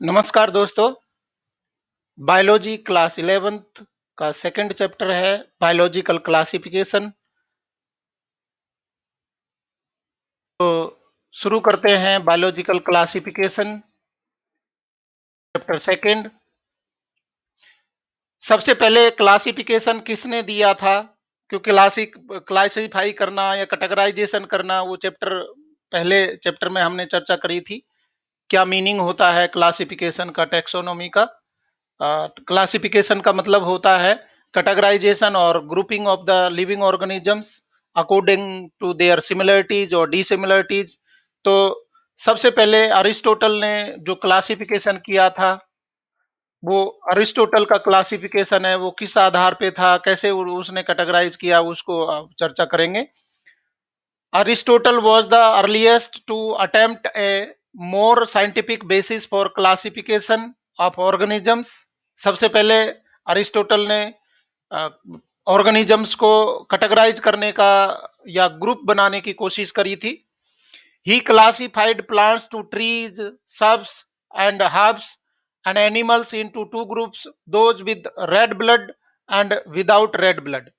नमस्कार दोस्तों। Biology class 11th का सेकंड चैप्टर है बायोलॉजिकल क्लासिफिकेशन। तो शुरू करते हैं बायोलॉजिकल क्लासिफिकेशन चैप्टर सेकंड। सबसे पहले क्लासिफिकेशन किसने दिया था? क्योंकि क्लासिफाई करना या कैटेगराइजेशन करना वो चैप्टर पहले चैप्टर में हमने चर्चा करी थी। क्या मीनिंग होता है क्लासिफिकेशन का, टैक्सोनॉमी का? क्लासिफिकेशन का मतलब होता है कैटेगराइजेशन और grouping of the living organisms according to their similarities और डिसिमिलरिटीज। तो सबसे पहले अरिस्टोटल ने जो क्लासिफिकेशन किया था, वो अरिस्टोटल का क्लासिफिकेशन है, वो किस आधार पे था, कैसे उसने कैटेगराइज किया, उसको चर्चा करेंगे। Aristotle was the earliest to attempt a more scientific basis for classification of organisms. सबसे पहले अरिस्टोटल ने ऑर्गेनिजम्स को कैटेगराइज करने का या ग्रुप बनाने की कोशिश करी थी। He classified plants to trees, shrubs and herbs and animals into two groups, those with red blood and without red blood.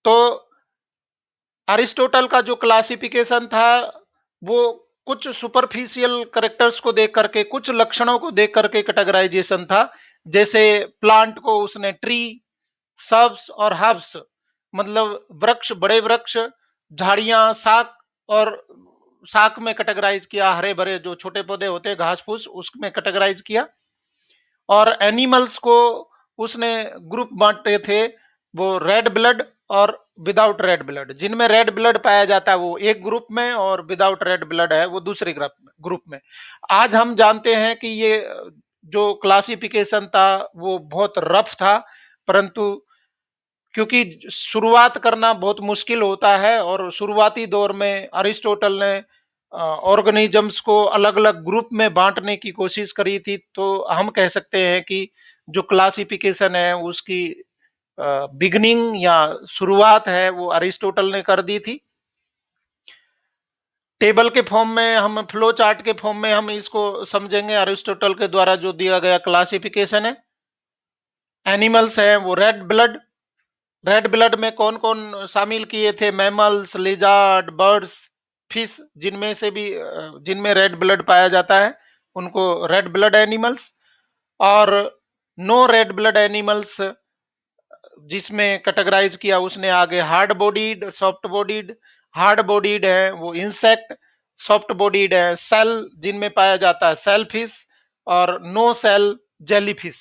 तो अरिस्टोटल का जो क्लासिफिकेशन था वो कुछ सुपरफिशियल करेक्टर्स को देख करके, कुछ लक्षणों को देख करके कैटेगराइजेशन था। जैसे प्लांट को उसने ट्री, सब्स और हर्ब्स मतलब वृक्ष, बड़े वृक्ष, झाड़ियां, शाक और शाक में कैटेगराइज किया। हरे भरे जो छोटे पौधे होते हैं, घास फूस, उसमें कैटेगराइज किया। और एनिमल्स को उसने ग्रुप बांटे थे, वो रेड ब्लड और विदाउट रेड ब्लड। जिनमें रेड ब्लड पाया जाता है वो एक ग्रुप में, और विदाउट रेड ब्लड है वो दूसरे ग्रुप में। आज हम जानते हैं कि ये जो क्लासिफिकेशन था वो बहुत रफ था, परंतु क्योंकि शुरुआत करना बहुत मुश्किल होता है और शुरुआती दौर में अरिस्टोटल ने ऑर्गेनिजम्स को अलग अलग ग्रुप में बांटने की कोशिश करी थी। तो हम कह सकते हैं कि जो क्लासिफिकेशन है उसकी बिगनिंग या शुरुआत है वो अरिस्टोटल ने कर दी थी। टेबल के फॉर्म में, हम फ्लो चार्ट के फॉर्म में हम इसको समझेंगे। अरिस्टोटल के द्वारा जो दिया गया क्लासिफिकेशन है, एनिमल्स हैं वो रेड ब्लड। रेड ब्लड में कौन कौन शामिल किए थे? मैमल्स, लिजार्ड, बर्ड्स, फिश, जिनमें से भी जिनमें रेड ब्लड पाया जाता है उनको रेड ब्लड एनिमल्स। और नो रेड ब्लड एनिमल्स जिसमें कैटेगराइज किया उसने आगे hard bodied, soft bodied. Hard bodied है वो इंसेक्ट, सॉफ्ट बॉडीड है सेल जिनमें पाया जाता है सेल फिश, और नो सेल जेलीफिश।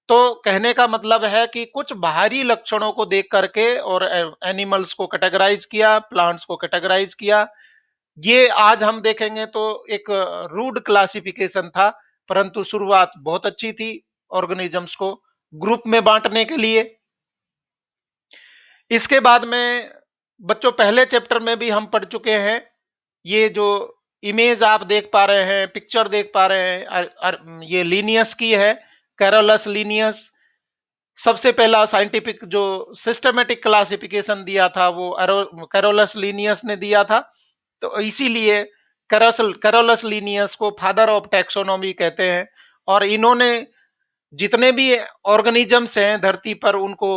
तो कहने का मतलब है कि कुछ बाहरी लक्षणों को देख करके और एनिमल्स को कैटेगराइज किया, प्लांट्स को कैटेगराइज किया। ये आज हम देखेंगे तो एक रूड क्लासिफिकेशन था, परंतु शुरुआत बहुत अच्छी थी ऑर्गेनिजम्स को ग्रुप में बांटने के लिए। इसके बाद में बच्चों पहले चैप्टर में भी हम पढ़ चुके हैं। ये जो इमेज आप देख पा रहे हैं, पिक्चर देख पा रहे हैं, ये लीनियस की है, कैरोलस लीनियस। सबसे पहला साइंटिफिक जो सिस्टमेटिक क्लासिफिकेशन दिया था वो कैरोलस लीनियस ने दिया था। तो इसीलिए कैरोलस लीनियस को फादर ऑफ टैक्सोनॉमी कहते हैं। और इन्होंने जितने भी ऑर्गेनिजम्स हैं धरती पर उनको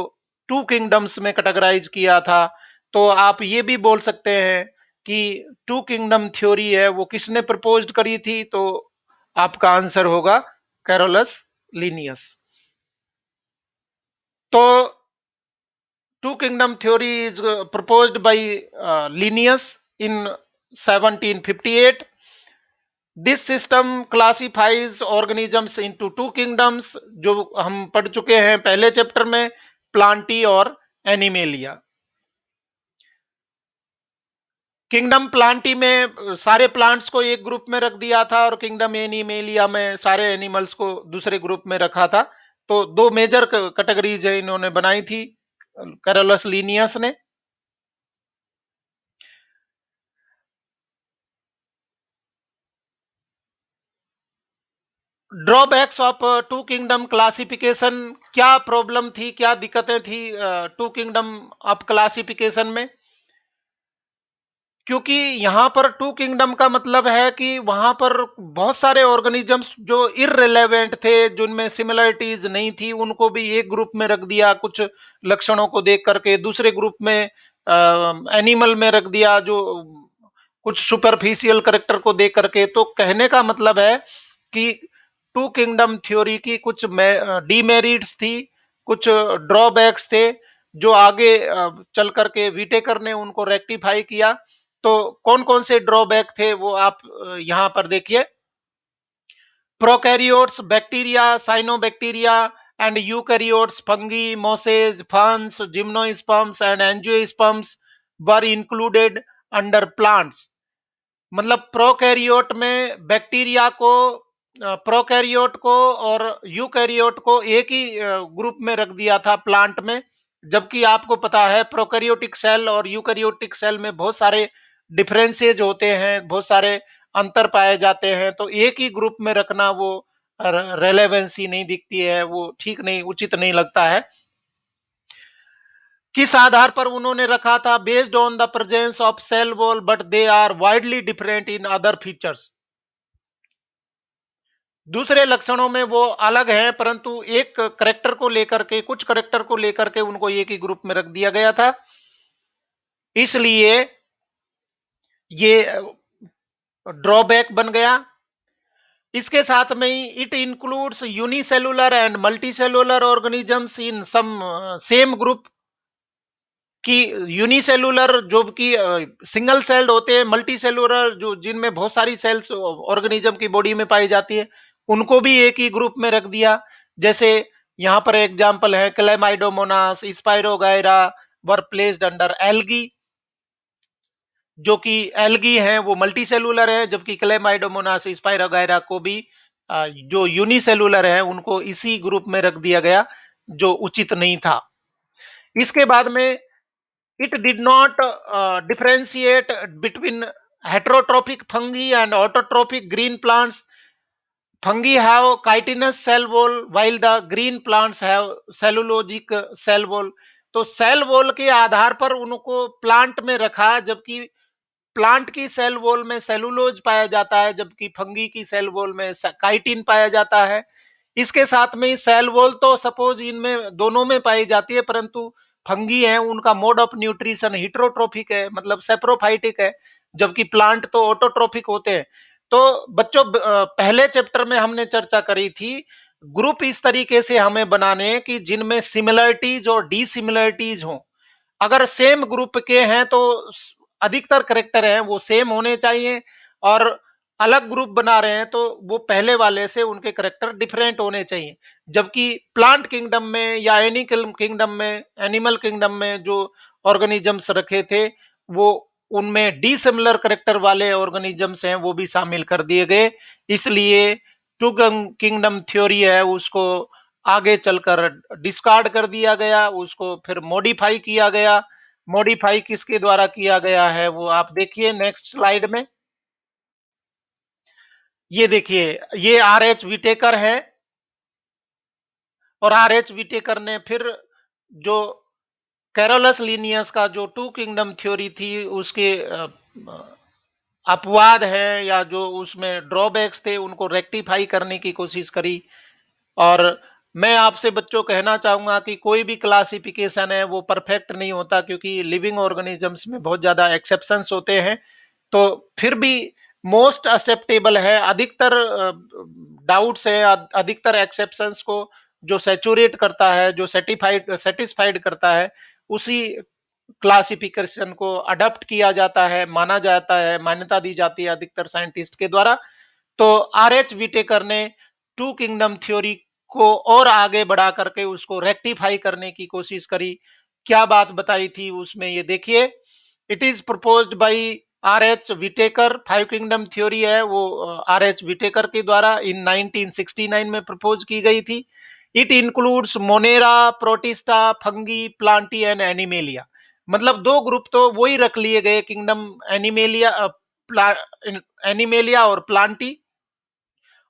टू किंगडम्स में कैटेगराइज किया था। तो आप ये भी बोल सकते हैं कि टू किंगडम थ्योरी है वो किसने प्रपोज्ड करी थी? तो आपका आंसर होगा कैरोलस लीनियस। तो two kingdom theory is proposed by Linnaeus in 1758. This system classifies organisms into two kingdoms, जो हम पढ़ चुके हैं पहले चैप्टर में, प्लांटी और एनिमेलिया। किंगडम प्लांटी में सारे प्लांट्स को एक ग्रुप में रख दिया था और किंगडम एनिमेलिया में सारे एनिमल्स को दूसरे ग्रुप में रखा था। तो दो मेजर कैटेगरीज है इन्होंने बनाई थी कैरोलस लीनियस ने। Drawbacks of two kingdom classification, क्या प्रॉब्लम थी, क्या दिक्कतें थी टू किंगडम ऑफ क्लासिफिकेशन में? क्योंकि यहाँ पर टू किंगडम का मतलब है कि वहां पर बहुत सारे ऑर्गेनिजम्स जो इररिलेवेंट थे, जिनमें सिमिलरिटीज नहीं थी, उनको भी एक ग्रुप में रख दिया कुछ लक्षणों को देख करके, दूसरे ग्रुप में एनिमल में रख दिया जो कुछ सुपरफिशियल करेक्टर को देख करके। तो कहने का मतलब है कि टू किंगडम थ्योरी की कुछ डीमेरिट्स थी, कुछ ड्रॉबैक्स थे, जो आगे चल करके विटेकर ने उनको रेक्टिफाई किया। तो कौन कौन से ड्रॉबैक थे वो आप यहां पर देखिए। Prokaryotes bacteria, cyanobacteria and eukaryotes fungi, mosses, ferns, gymnosperms and angiosperms were included under plants. मतलब प्रोकैरियोट में बैक्टीरिया को, प्रोकैरियोट को और यूकैरियोट को एक ही ग्रुप में रख दिया था प्लांट में। जबकि आपको पता है प्रोकैरियोटिक सेल और यूकैरियोटिक सेल में बहुत सारे डिफरेंसेज होते हैं, बहुत सारे अंतर पाए जाते हैं। तो एक ही ग्रुप में रखना वो रेलेवेंसी नहीं दिखती है, वो ठीक नहीं, उचित नहीं लगता है। किस आधार पर उन्होंने रखा था? Based on the presence of cell wall but they are widely different in other features. दूसरे लक्षणों में वो अलग हैं, परंतु एक करेक्टर को लेकर के, कुछ करेक्टर को लेकर के उनको एक ही ग्रुप में रख दिया गया था। इसलिए ये ड्रॉबैक बन गया। इसके साथ में ही it includes unicellular and multicellular organisms in some same group. कि यूनिसेलुलर जो कि सिंगल सेल्ड होते हैं, मल्टी सेलुलर जो जिनमें बहुत सारी सेल्स ऑर्गेनिज्म की बॉडी में पाई जाती है, उनको भी एक ही ग्रुप में रख दिया। जैसे यहाँ पर एग्जांपल है Chlamydomonas, spirogyra were placed under algae. जो कि एल्गी हैं वो मल्टी सेलुलर है, जबकि क्लेमाइडोमोनास, स्पाइरोगायरा को भी जो यूनिसेलुलर है उनको इसी ग्रुप में रख दिया गया, जो उचित नहीं था। इसके बाद में it did not differentiate between heterotrophic fungi and autotrophic green plants. Fungi have chitinous cell wall while the green plants have cellulosic cell wall. तो सेल वॉल के आधार पर उनको प्लांट में रखा, जबकि प्लांट की सेल वॉल में सेलुलोज पाया जाता है, जबकि फंगी की सेल वॉल में काइटिन पाया जाता है। इसके साथ में सेल वॉल तो सपोज इनमें दोनों में पाई जाती है, परंतु फंगी है उनका मोड ऑफ न्यूट्रिशन हिट्रोट्रोफिक है, मतलब सेप्रोफाइटिक है, जबकि प्लांट तो ऑटोट्रोफिक होते हैं। तो बच्चों पहले चैप्टर में हमने चर्चा करी थी, ग्रुप इस तरीके से हमें बनाने कि जिनमें सिमिलरिटीज और डिसिमिलरिटीज हो। अगर सेम ग्रुप के हैं तो अधिकतर करेक्टर हैं वो सेम होने चाहिए, और अलग ग्रुप बना रहे हैं तो वो पहले वाले से उनके करेक्टर डिफरेंट होने चाहिए। जबकि प्लांट किंगडम में या एनी किंगडम में, एनिमल किंगडम में जो ऑर्गेनिजम्स रखे थे, वो उनमें डिसिमिलर करेक्टर वाले ऑर्गेनिजम्स हैं वो भी शामिल कर दिए गए। इसलिए टू किंगडम थ्योरी है उसको आगे चलकर डिस्कार्ड कर दिया गया, उसको फिर मॉडिफाई किया गया। मॉडिफाई किसके द्वारा किया गया है वो आप देखिए नेक्स्ट स्लाइड में। ये देखिए, ये आर एच विटेकर है, और आर एच विटेकर ने फिर जो कैरोलस लीनियस का जो टू किंगडम थ्योरी थी उसके अपवाद है या जो उसमें ड्रॉबैक्स थे उनको रेक्टिफाई करने की कोशिश करी। और मैं आपसे बच्चों कहना चाहूंगा कि कोई भी क्लासिफिकेशन है वो परफेक्ट नहीं होता, क्योंकि लिविंग ऑर्गेनिजम्स में बहुत ज्यादा एक्सेप्शंस होते हैं। तो फिर भी मोस्ट एक्सेप्टेबल है, अधिकतर डाउट्स है, अधिकतर एक्सेप्शंस को जो सेचुरेट करता है, जो सेटिस्फाइड करता है, उसी क्लासिफिकेशन को अडॉप्ट किया जाता है, माना जाता है, मान्यता दी जाती है अधिकतर साइंटिस्ट के द्वारा। तो आर एच विटेकर ने टू किंगडम थ्योरी को और आगे बढ़ा करके उसको रेक्टिफाई करने की कोशिश करी। क्या बात बताई थी उसमें, ये देखिए। It is proposed by R H Whittaker, five kingdom theory है वो आर एच विटेकर के द्वारा इन 1969 में प्रपोज की गई थी। It includes Monera, protista, Fungi, Plantae and animalia. मतलब दो ग्रुप तो वही रख लिए गए, किंगडम एनिमेलिया, एनिमेलिया और प्लांटी।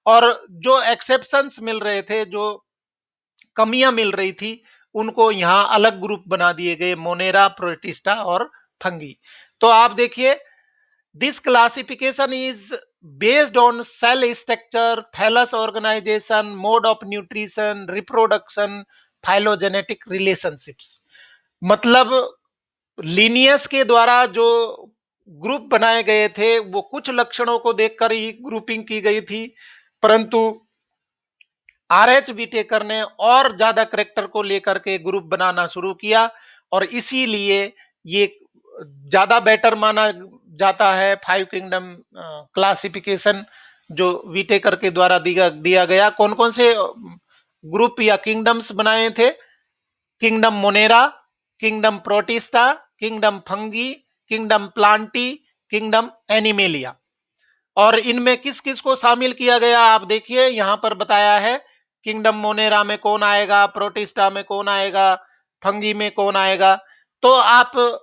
और जो एक्सेप्शंस मिल रहे थे, जो कमियां मिल रही थी, उनको यहां अलग ग्रुप बना दिए गए, मोनेरा, प्रोटिस्टा और फंगी। तो आप देखिए This classification is based on cell structure, thallus organization, mode of nutrition, reproduction, phylogenetic relationships. मतलब लीनियस के द्वारा जो ग्रुप बनाए गए थे वो कुछ लक्षणों को देखकर ही ग्रुपिंग की गई थी, परंतु आरएच विटेकर ने और ज्यादा करेक्टर को लेकर के ग्रुप बनाना शुरू किया और इसीलिए ये ज्यादा बेटर माना जाता है फाइव किंगडम क्लासिफिकेशन जो विटेकर के द्वारा दिया गया। कौन कौन से ग्रुप या किंगडम्स बनाए थे? Kingdom Monera, kingdom protista, kingdom fungi, kingdom Plantae, kingdom animalia. और इनमें किस किस को शामिल किया गया आप देखिए यहां पर बताया है। किंगडम मोनेरा में कौन आएगा, प्रोटिस्टा में कौन आएगा, फंगी में कौन आएगा। तो आप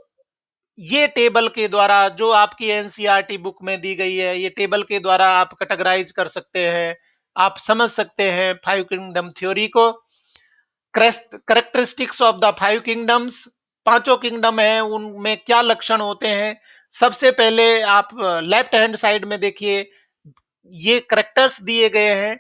ये टेबल के द्वारा जो आपकी एनसीईआरटी बुक में दी गई है, ये टेबल के द्वारा आप कैटेगराइज कर सकते हैं, आप समझ सकते हैं फाइव किंगडम थ्योरी को। Characteristics of the five kingdoms, पांचों किंगडम है उनमें क्या लक्षण होते हैं। सबसे पहले आप लेफ्ट हैंड साइड में देखिए, ये करेक्टर्स दिए गए हैं,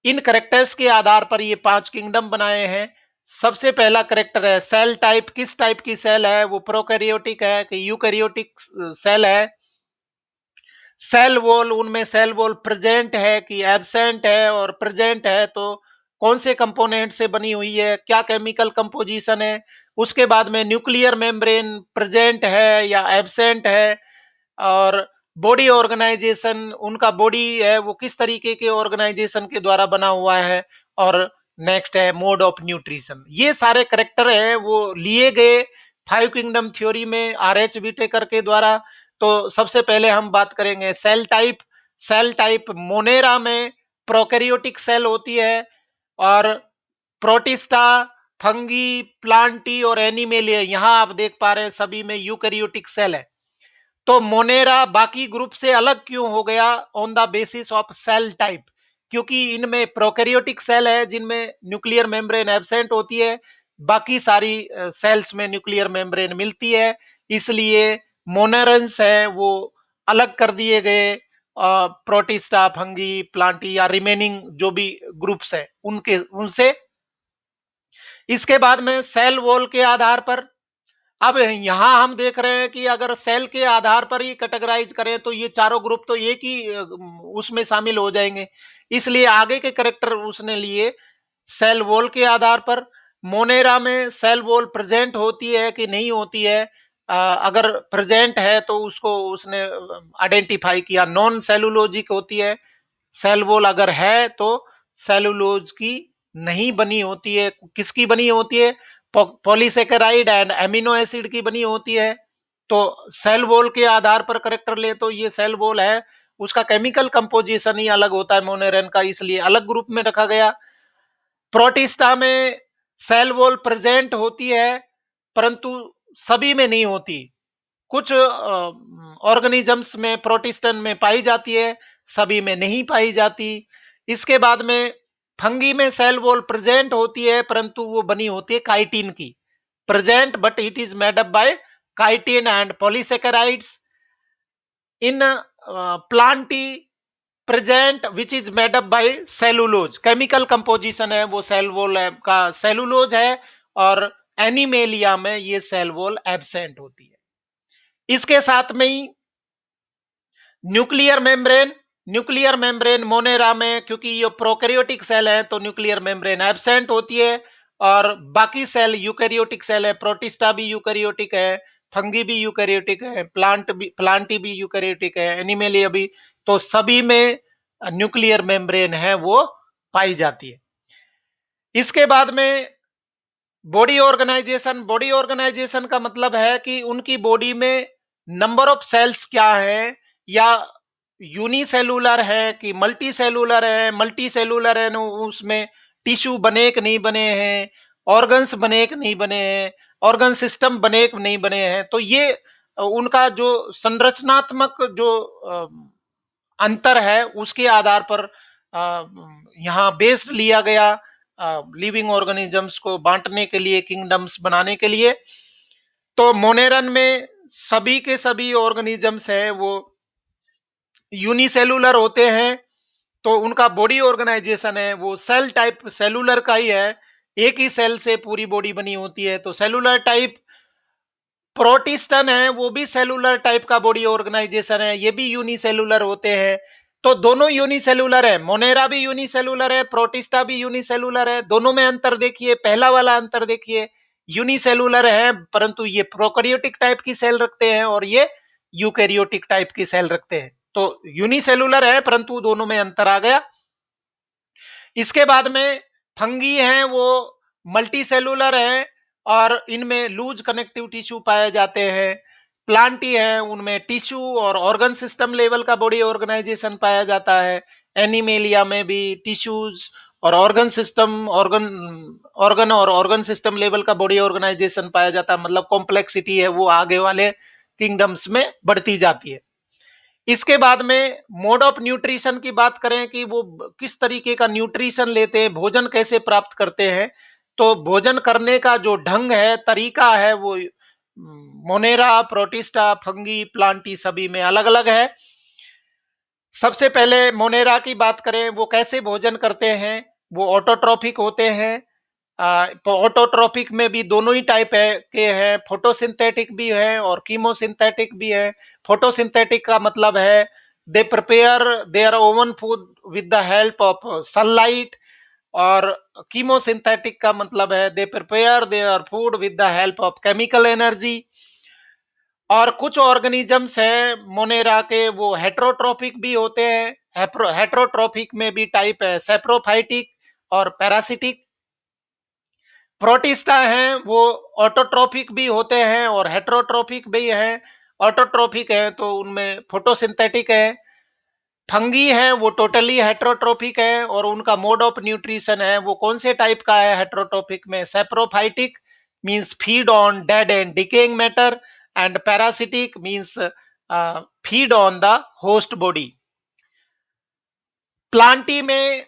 इन करेक्टर्स के आधार पर ये पांच किंगडम बनाए हैं। सबसे पहला करेक्टर है सेल टाइप, किस टाइप की सेल है, वो प्रोकैरियोटिक है कि यूकैरियोटिक सेल है। सेल वॉल, उनमें सेल वॉल प्रेजेंट है कि एब्सेंट है, और प्रेजेंट है तो कौन से कंपोनेंट से बनी हुई है, क्या केमिकल कंपोजिशन है। उसके बाद में न्यूक्लियर मेम्ब्रेन प्रेजेंट है या एब्सेंट है, और बॉडी ऑर्गेनाइजेशन, उनका बॉडी है वो किस तरीके के ऑर्गेनाइजेशन के द्वारा बना हुआ है, और नेक्स्ट है मोड ऑफ न्यूट्रिशन। ये सारे करेक्टर हैं वो लिए गए फाइव किंगडम थ्योरी में आरएच विटेकर के द्वारा। तो सबसे पहले हम बात करेंगे cell type. Cell type Monera में प्रोकैरियोटिक सेल होती है, और प्रोटिस्टा, फंगी, प्लांटी और एनिमेलिया, यहां आप देख पा रहे हैं सभी में यूकैरियोटिक सेल है। तो मोनेरा बाकी ग्रुप से अलग क्यों हो गया? On the basis of cell type, क्योंकि इनमें प्रोकैरियोटिक सेल है जिनमें न्यूक्लियर मेम्ब्रेन एब्सेंट होती है, बाकी सारी सेल्स में न्यूक्लियर मेम्ब्रेन मिलती है, इसलिए मोनेरेंस है वो अलग कर दिए गए प्रोटिस्टा, फंगी, प्लांटी या रिमेनिंग जो भी ग्रुप्स है उनके उनसे। इसके बाद में सेल वॉल के आधार पर, अब यहां हम देख रहे हैं कि अगर सेल के आधार पर ही कैटेगराइज करें तो ये चारों ग्रुप तो एक ही उसमें शामिल हो जाएंगे, इसलिए आगे के करेक्टर उसने लिए सेल वॉल के आधार पर। मोनेरा में सेल वॉल प्रेजेंट होती है कि नहीं होती है, अगर प्रेजेंट है तो उसको उसने आइडेंटिफाई किया नॉन सेलुलोजिक होती है। सेल वॉल अगर है तो सेलुलोज की नहीं बनी होती है, किसकी बनी होती है? पॉलीसेकेराइड एंड एमिनो एसिड की बनी होती है। तो सेल वॉल के आधार पर करेक्टर ले तो ये सेल वॉल है, उसका केमिकल कंपोजिशन ही अलग होता है मोनेरन का, इसलिए अलग ग्रुप में रखा गया। प्रोटिस्टा में सेल वॉल प्रेजेंट होती है परंतु सभी में नहीं होती, कुछ ऑर्गेनिजम्स में प्रोटिस्टन में पाई जाती है, सभी में नहीं पाई जाती। इसके बाद में फंगी में सेल वॉल प्रेजेंट होती है परंतु वो बनी होती है काइटिन की, present but it is made up by chitin and polysaccharides. In Plantae present which is made up by cellulose, chemical composition है वो सेल वॉल का सेलुलोज है, और एनिमेलिया में ये सेल वॉल एब्सेंट होती है। इसके साथ में ही nuclear membrane, nuclear membrane Monera में क्योंकि ये प्रोकैरियोटिक सेल है तो न्यूक्लियर मेम्ब्रेन एब्सेंट होती है, और बाकी सेल यूकैरियोटिक सेल है, प्रोटिस्टा भी यूकैरियोटिक है, फंगी भी यूकैरियोटिक है, प्लांटी भी यूकैरियोटिक है, एनिमेलिया भी, तो सभी में न्यूक्लियर मेम्ब्रेन है वो पाई जाती है। इसके बाद में बॉडी ऑर्गेनाइजेशन। बॉडी ऑर्गेनाइजेशन का मतलब है कि उनकी बॉडी में नंबर ऑफ सेल्स क्या है, या यूनिसेलुलर है कि मल्टी सेलुलर है, मल्टी सेलुलर है उसमें टिश्यू बने कि नहीं बने हैं, ऑर्गन्स बने कि नहीं बने हैं, ऑर्गन सिस्टम बने कि नहीं बने हैं। तो ये उनका जो संरचनात्मक जो अंतर है उसके आधार पर यहाँ बेस्ड लिया गया लिविंग ऑर्गेनिजम्स को बांटने के लिए, किंगडम्स बनाने के लिए। तो मोनेरन में सभी के सभी ऑर्गेनिजम्स है वो यूनिसेलुलर होते हैं तो उनका बॉडी ऑर्गेनाइजेशन है वो सेल टाइप सेलुलर का ही है, एक ही सेल से पूरी बॉडी बनी होती है, तो सेलुलर टाइप। प्रोटिस्टन है वो भी सेलुलर टाइप का बॉडी ऑर्गेनाइजेशन है, ये भी यूनिसेलुलर होते हैं। तो दोनों यूनिसेलुलर है, मोनेरा भी यूनिसेलुलर है, प्रोटिस्टा भी यूनिसेलुलर है। दोनों में अंतर देखिए, पहला वाला अंतर देखिए, यूनिसेलुलर है परंतु ये प्रोकैरियोटिक टाइप की सेल रखते हैं और ये यूकैरियोटिक टाइप की सेल रखते हैं। तो यूनिसेलुलर है परंतु दोनों में अंतर आ गया। इसके बाद में फंगी हैं वो मल्टी सेलुलर है और इनमें लूज कनेक्टिव टिश्यू पाए जाते हैं। प्लांटी है उनमें टिश्यू और ऑर्गन सिस्टम लेवल का बॉडी ऑर्गेनाइजेशन पाया जाता है। एनिमेलिया में भी टिश्यूज और ऑर्गन सिस्टम ऑर्गन ऑर्गन और ऑर्गन सिस्टम लेवल का बॉडी ऑर्गेनाइजेशन पाया जाता है, मतलब कॉम्प्लेक्सिटी है वो आगे वाले किंगडम्स में बढ़ती जाती है। इसके बाद में मोड ऑफ न्यूट्रिशन की बात करें कि वो किस तरीके का न्यूट्रिशन लेते हैं, भोजन कैसे प्राप्त करते हैं, तो भोजन करने का जो ढंग है, तरीका है, वो मोनेरा, प्रोटिस्टा, फंगी, प्लांटी सभी में अलग अलग है। सबसे पहले मोनेरा की बात करें, वो कैसे भोजन करते हैं, वो ऑटोट्रॉफिक होते हैं। ऑटोट्रॉफिक में भी दोनों ही टाइप है के हैं, फोटोसिंथेटिक भी है और कीमोसिंथेटिक भी है। फोटोसिंथेटिक का मतलब है they prepare their own food with the help of sunlight, और कीमोसिंथेटिक का मतलब है they prepare their food with the help of chemical energy. और कुछ ऑर्गेनिजम्स हैं मोनेरा के, वो हेट्रोट्रोफिक भी होते हैं। हेट्रोट्रोफिक में भी टाइप है सेप्रोफाइटिक और पैरासिटिक। प्रोटिस्टा हैं वो ऑटोट्रोफिक भी होते हैं और हेट्रोट्रोफिक भी हैं। ऑटोट्रोफिक है तो उनमें फोटोसिंथेटिक है। फंगी है वो टोटली हेट्रोट्रोफिक है और उनका मोड ऑफ न्यूट्रिशन है वो कौन से टाइप का है, हेट्रोट्रोफिक में saprophytic means feed on dead and decaying matter, and parasitic means feed on the host body. Plantae में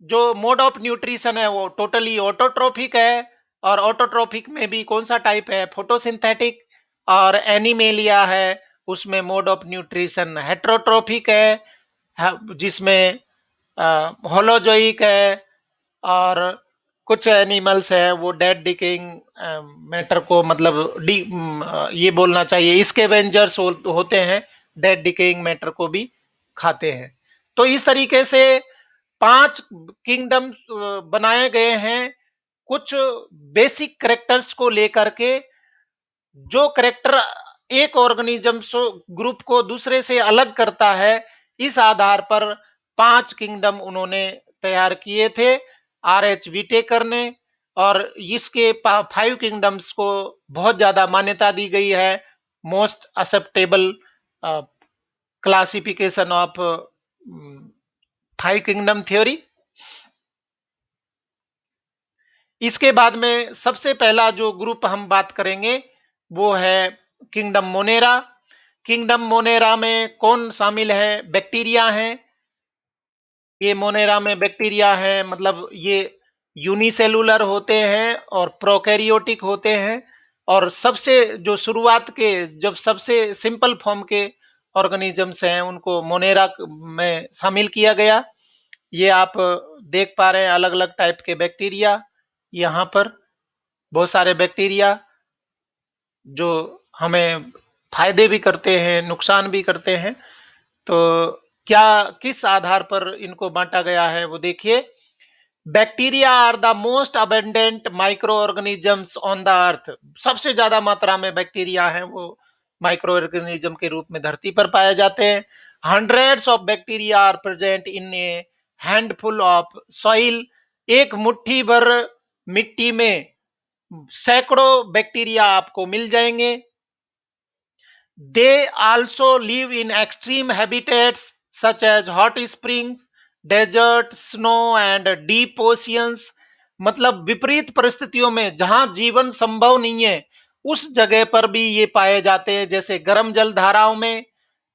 जो मोड ऑफ न्यूट्रिशन है वो टोटली ऑटोट्रोफिक है और ऑटोट्रोफिक में भी कौन सा टाइप है, फोटोसिंथेटिक। और एनिमेलिया है उसमें मोड ऑफ न्यूट्रिशन हेट्रोट्रोफिक है, जिसमें होलोजोइक है। और कुछ एनिमल्स हैं वो डेड डिकेइंग मैटर को मतलब ये बोलना चाहिए स्कैवेंजर्स होते हैं, डेड डिकेइंग मैटर को भी खाते हैं। तो इस तरीके से 5 किंगडम बनाए गए हैं कुछ बेसिक करेक्टर्स को लेकर के। जो करेक्टर एक ऑर्गेनिज्म ग्रुप को दूसरे से अलग करता है, इस आधार पर 5 किंगडम उन्होंने तैयार किए थे आर एच विटेकर ने। और इसके 5 किंगडम्स को बहुत ज्यादा मान्यता दी गई है, most acceptable classification of 5 kingdom theory. इसके बाद में सबसे पहला जो ग्रुप हम बात करेंगे वो है किंगडम मोनेरा। किंगडम मोनेरा में कौन शामिल है, बैक्टीरिया हैं। ये मोनेरा में बैक्टीरिया है, मतलब ये यूनिसेलुलर होते हैं और प्रोकैरियोटिक होते हैं। और सबसे जो शुरुआत के जब सबसे सिंपल फॉर्म के ऑर्गेनिजम्स हैं उनको मोनेरा में शामिल किया गया। ये आप देख पा रहे हैं अलग अलग टाइप के बैक्टीरिया, यहाँ पर बहुत सारे बैक्टीरिया जो हमें फायदे भी करते हैं नुकसान भी करते हैं। तो क्या किस आधार पर इनको बांटा गया है वो देखिए। Bacteria are the most abundant micro organisms on the earth. सबसे ज्यादा मात्रा में बैक्टीरिया हैं वो माइक्रो ऑर्गेनिज्म के रूप में धरती पर पाए जाते हैं। Hundreds of bacteria are present in a handful of soil. एक मुट्ठी भर मिट्टी में सैकड़ों बैक्टीरिया आपको मिल जाएंगे। They also live in extreme habitats such as hot springs, desert, snow and deep oceans. मतलब विपरीत परिस्थितियों में जहां जीवन संभव नहीं है उस जगह पर भी ये पाए जाते हैं, जैसे गर्म जल धाराओं में,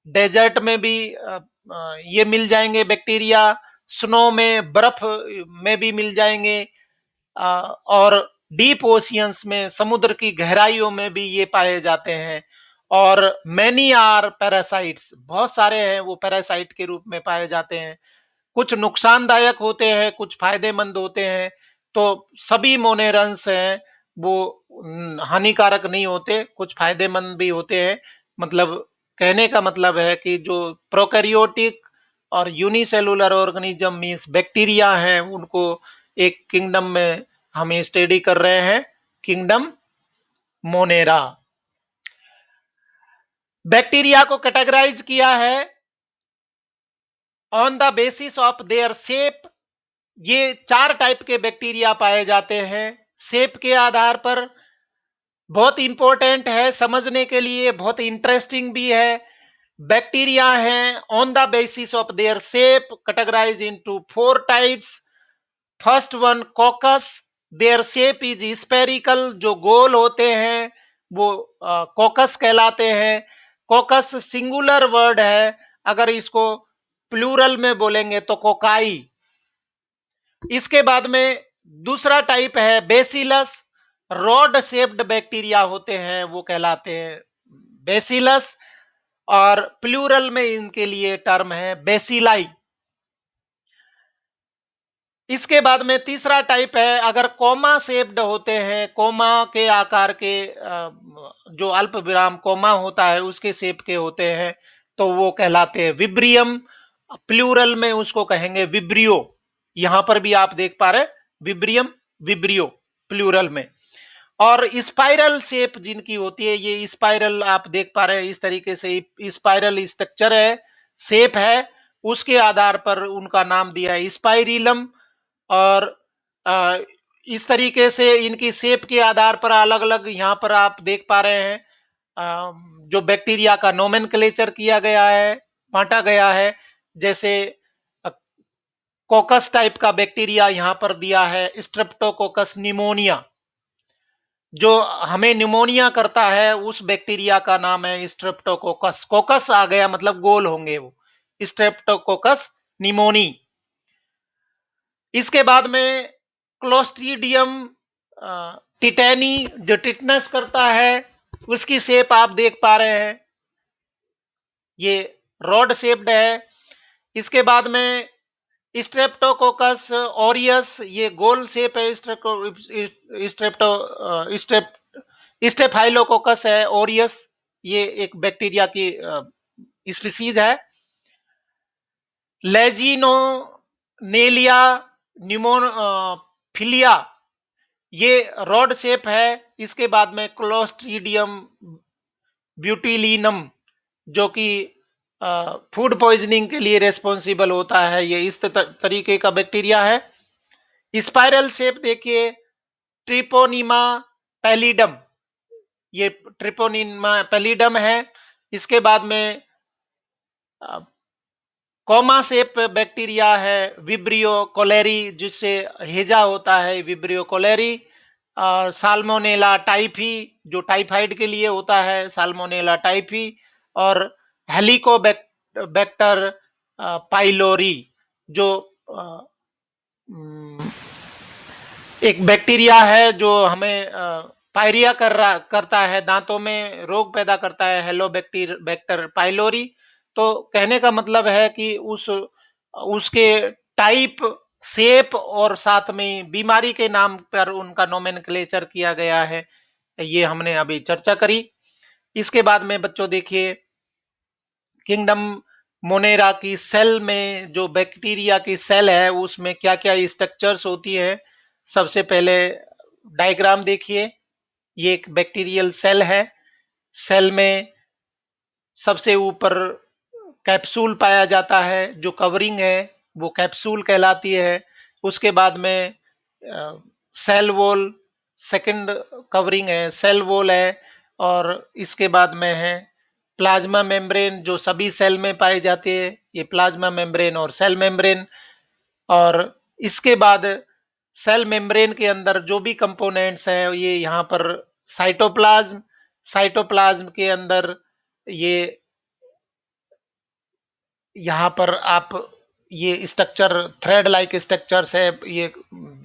डेजर्ट में भी ये मिल जाएंगे बैक्टीरिया, स्नो में बर्फ में भी मिल जाएंगे, और डीप ओशियंस में समुद्र की गहराइयों में भी ये पाए जाते हैं। और मैनी आर पैरासाइट्स, बहुत सारे हैं वो पैरासाइट के रूप में पाए जाते हैं। कुछ नुकसानदायक होते हैं, कुछ फायदेमंद होते हैं। तो सभी मोनेरंस हैं वो हानिकारक नहीं होते, कुछ फायदेमंद भी होते हैं। मतलब कहने का मतलब है कि जो प्रोकैरियोटिक और यूनिसेलुलर ऑर्गेनिज्म मींस बैक्टीरिया हैं, उनको एक किंगडम में हम स्टडी कर रहे हैं, किंगडम मोनेरा। बैक्टीरिया को कैटेगराइज किया है on the basis of their shape. ये 4 टाइप के बैक्टीरिया पाए जाते हैं शेप के आधार पर। बहुत इंपॉर्टेंट है समझने के लिए, बहुत इंटरेस्टिंग भी है। बैक्टीरिया हैं on the basis of their shape categorise into 4 types. First one coccus, their shape is spherical, जो गोल होते हैं वो कॉकस कहलाते हैं। कॉकस सिंगुलर वर्ड है, अगर इसको प्लूरल में बोलेंगे तो कोकाई। इसके बाद में दूसरा टाइप है बेसिलस, रॉड शेप्ड बैक्टीरिया होते हैं वो कहलाते हैं बेसिलस, और प्लूरल में इनके लिए टर्म है बेसिलाई। इसके बाद में तीसरा टाइप है, अगर कोमा शेप्ड होते हैं, कोमा के आकार के जो अल्प विराम कोमा होता है उसके शेप के होते हैं, तो वो कहलाते हैं विब्रियम। प्लूरल में उसको कहेंगे विब्रियो। यहां पर भी आप देख पा रहे विब्रियम, विब्रियो प्लूरल में। और स्पाइरल शेप जिनकी होती है, ये स्पाइरल आप देख पा रहे हैं, इस तरीके से स्पाइरल स्ट्रक्चर है, शेप है, उसके आधार पर उनका नाम दिया है स्पाइरिलम। और अ, इस तरीके से इनकी शेप के आधार पर अलग अलग यहाँ पर आप देख पा रहे हैं जो बैक्टीरिया का नोमेनक्लेचर किया गया है, बांटा गया है। जैसे कोकस टाइप का बैक्टीरिया यहाँ पर दिया है स्ट्रेप्टोकोकस निमोनिया, जो हमें निमोनिया करता है उस बैक्टीरिया का नाम है स्ट्रेप्टोकोकस। कोकस आ गया मतलब गोल होंगे वो, स्ट्रेप्टोकोकस निमोनी। इसके बाद में क्लोस्ट्रीडियम टिटेनी, जो टिटनस करता है, उसकी शेप आप देख पा रहे हैं, ये रॉड शेप्ड है। इसके बाद में स्ट्रेप्टोकोकस ऑरियस, ये गोल शेप है। स्टेफाइलोकोकस है ऑरियस, ये एक बैक्टीरिया की स्पीसीज है। लेजिनोनेलिया न्यूमोफिलिया, ये रॉड शेप है। इसके बाद में क्लोस्ट्रीडियम ब्यूटिलिनम, जो कि फूड पॉइजनिंग के लिए रेस्पॉन्सिबल होता है, ये इस तरीके का बैक्टीरिया है। स्पाइरल शेप देखिए ट्रिपोनिमा पैलिडम, ये ट्रिपोनिमा पैलिडम है। इसके बाद में कोमा शेप बैक्टीरिया है विब्रियो कोलेरी, जिससे हेजा होता है विब्रियो कोलेरी। साल्मोनेला टाइफी, जो टाइफाइड के लिए होता है साल्मोनेला टाइफी। और हेलिकोबैक्टर पाइलोरी, जो एक बैक्टीरिया है जो हमें पायरिया करता है, दांतों में रोग पैदा करता है, हेलोबैक्टर पाइलोरी। तो कहने का मतलब है कि उसके टाइप, शेप और साथ में बीमारी के नाम पर उनका नोमेनक्लेचर किया गया है, ये हमने अभी चर्चा करी। इसके बाद में बच्चों देखिए किंगडम मोनेरा की सेल में, जो बैक्टीरिया की सेल है उसमें क्या क्या स्ट्रक्चर्स होती है। सबसे पहले डायग्राम देखिए, ये एक बैक्टीरियल सेल है। सेल में सबसे ऊपर कैप्सूल पाया जाता है, जो कवरिंग है वो कैप्सूल कहलाती है। उसके बाद में सेल वॉल, सेकंड कवरिंग है सेल वॉल है। और इसके बाद में है प्लाज्मा मेम्ब्रेन, जो सभी सेल में पाई जाती है, ये प्लाज्मा मेम्ब्रेन और सेल मेम्ब्रेन। और इसके बाद सेल मेम्ब्रेन के अंदर जो भी कंपोनेंट्स हैं, ये यहाँ पर साइटोप्लाज्म, साइटोप्लाज्म के अंदर ये यहाँ पर आप ये स्ट्रक्चर थ्रेड लाइक स्ट्रक्चर्स है, ये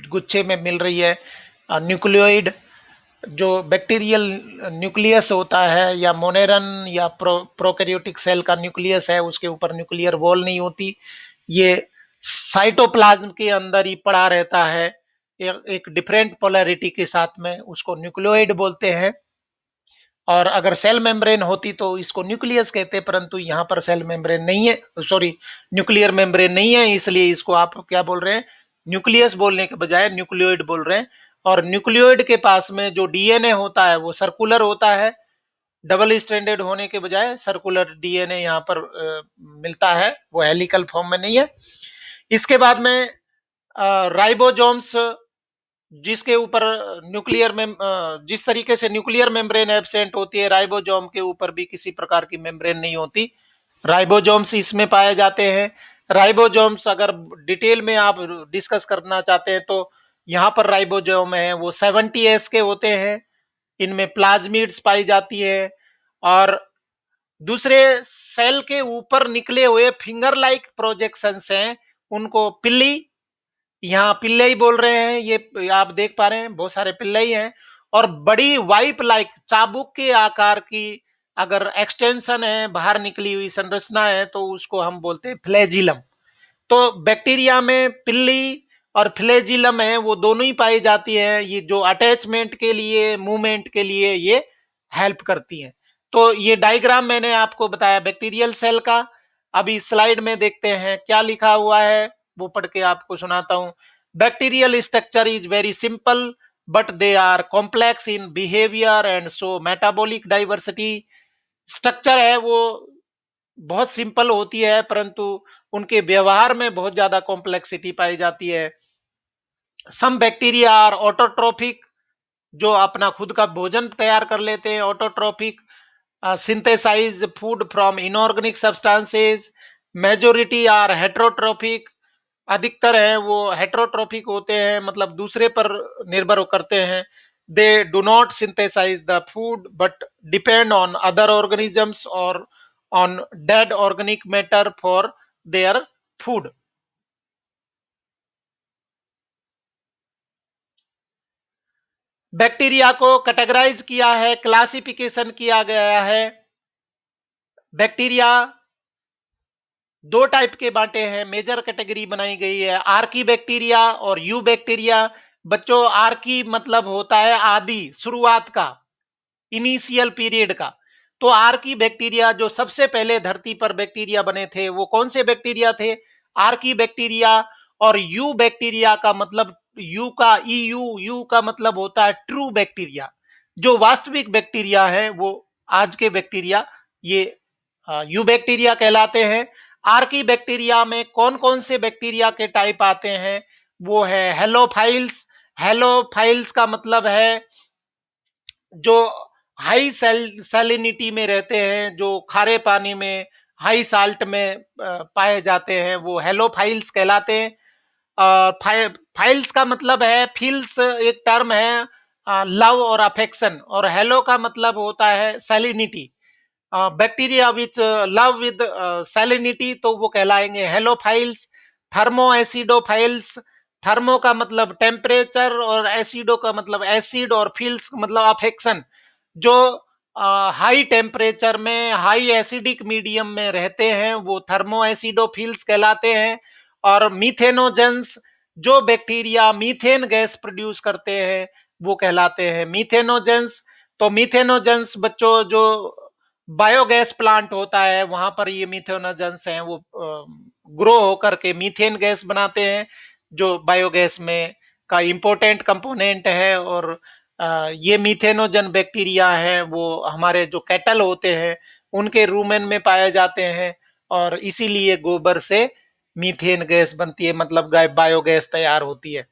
गुच्छे में मिल रही है न्यूक्लियोइड। जो बैक्टीरियल न्यूक्लियस होता है या मोनेरन या प्रोकैरियोटिक सेल का न्यूक्लियस है, उसके ऊपर न्यूक्लियर वॉल नहीं होती, ये साइटोप्लाज्म के अंदर ही पड़ा रहता है एक डिफरेंट पोलैरिटी के साथ में, उसको न्यूक्लियोइड बोलते हैं। और अगर सेल मेम्ब्रेन होती तो इसको न्यूक्लियस कहते, परंतु यहाँ पर सेल मेम्ब्रेन नहीं है, सॉरी न्यूक्लियर मेम्ब्रेन नहीं है, इसलिए इसको आप क्या बोल रहे हैं, न्यूक्लियस बोलने के बजाय न्यूक्लियोइड बोल रहे हैं। और न्यूक्लियोइड के पास में जो डीएनए होता है वो सर्कुलर होता है, डबल स्ट्रैंडेड होने के बजाय सर्कुलर डीएनए यहाँ पर मिलता है, वो हेलिकल फॉर्म में नहीं है। इसके बाद में राइबोसोम्स, जिसके ऊपर न्यूक्लियर में जिस तरीके से न्यूक्लियर मेम्ब्रेन एब्सेंट होती है, राइबोसोम के ऊपर भी किसी प्रकार की मेम्ब्रेन नहीं होती, राइबोसोम्स इसमें पाए जाते हैं। राइबोसोम्स अगर डिटेल में आप डिस्कस करना चाहते हैं तो यहाँ पर राइबोसोम है वो 70S के होते हैं, इनमें प्लाज्मिड्स पाई जाती है। और दूसरे सेल के ऊपर निकले हुए फिंगर लाइक प्रोजेक्शंस हैं, उनको पिल्ली, यहाँ पिल्ले ही बोल रहे हैं, ये आप देख पा रहे हैं बहुत सारे पिल्ले ही हैं। और बड़ी वाइप लाइक चाबुक के आकार की अगर एक्सटेंशन है, बाहर निकली हुई संरचना है, तो उसको हम बोलते हैं फ्लैजिलम। तो बैक्टीरिया में पिल्ली और फ्लैजिलम है वो दोनों ही पाई जाती है, ये जो अटैचमेंट के लिए, मूवमेंट के लिए ये हेल्प करती हैं। तो ये डायग्राम मैंने आपको बताया बैक्टीरियल सेल का। अभी स्लाइड में देखते हैं क्या लिखा हुआ है, वो पढ़ के आपको सुनाता हूं। Bacterial structure is very simple but they are complex in behaviour and so metabolic diversity. Structure है वो बहुत सिंपल होती है, परंतु उनके व्यवहार में बहुत ज्यादा कॉम्प्लेक्सिटी पाई जाती है। सम बैक्टीरिया आर ऑटोट्रोफिक, जो अपना खुद का भोजन तैयार कर लेते हैं, autotrophic, synthesise food from inorganic substances. Majority are heterotrophic, अधिकतर है वो हेट्रोट्रोफिक होते हैं, मतलब दूसरे पर निर्भर करते हैं। They do not synthesize the food but depend on other organisms और on dead organic matter for their food. Bacteria को कैटेगराइज किया है, क्लासिफिकेशन किया गया है। बैक्टीरिया दो टाइप के बांटे हैं, मेजर कैटेगरी बनाई गई है, आर्की बैक्टीरिया और यू बैक्टीरिया। बच्चों आर्की मतलब होता है आदि, शुरुआत का, इनिशियल पीरियड का। तो आर्की बैक्टीरिया, जो सबसे पहले धरती पर बैक्टीरिया बने थे, वो कौन से बैक्टीरिया थे, आर्की बैक्टीरिया। और यू बैक्टीरिया का मतलब, यू का यू का मतलब होता है ट्रू बैक्टीरिया, जो वास्तविक बैक्टीरिया है वो आज के बैक्टीरिया, ये यू बैक्टीरिया कहलाते हैं। आर्की बैक्टीरिया में कौन कौन से बैक्टीरिया के टाइप आते हैं, वो है हेलोफाइल्स। हेलोफाइल्स का मतलब है जो हाई सैलिनिटी में रहते हैं, जो खारे पानी में, हाई साल्ट में पाए जाते हैं, वो हेलोफाइल्स कहलाते हैं। फाइल्स का मतलब है, फिल्स एक टर्म है लव और अफेक्शन, और हेलो का मतलब होता है salinity. Bacteria which love with salinity तो वो कहलाएंगे हेलोफाइल्स। थर्मो एसिडोफाइल्स, थर्मो का मतलब टेम्परेचर और एसिडो का मतलब एसिड और फील्स मतलब अफेक्शन, जो हाई टेम्परेचर में, हाई एसिडिक मीडियम में रहते हैं, वो थर्मो एसिडोफिल्स कहलाते हैं। और मीथेनोजेंस, जो बैक्टीरिया मीथेन गैस प्रोड्यूस करते हैं, वो कहलाते हैं मीथेनोजेंस। तो मीथेनोजेंस बच्चों जो बायोगैस प्लांट होता है वहां पर ये मीथेनोजेंस हैं, वो ग्रो होकर के मीथेन गैस बनाते हैं, जो बायोगैस में का इंपॉर्टेंट कंपोनेंट है। और ये मीथेनोजन बैक्टीरिया हैं वो हमारे जो कैटल होते हैं उनके रूमेन में पाए जाते हैं, और इसीलिए गोबर से मीथेन गैस बनती है, मतलब बायोगैस तैयार होती है।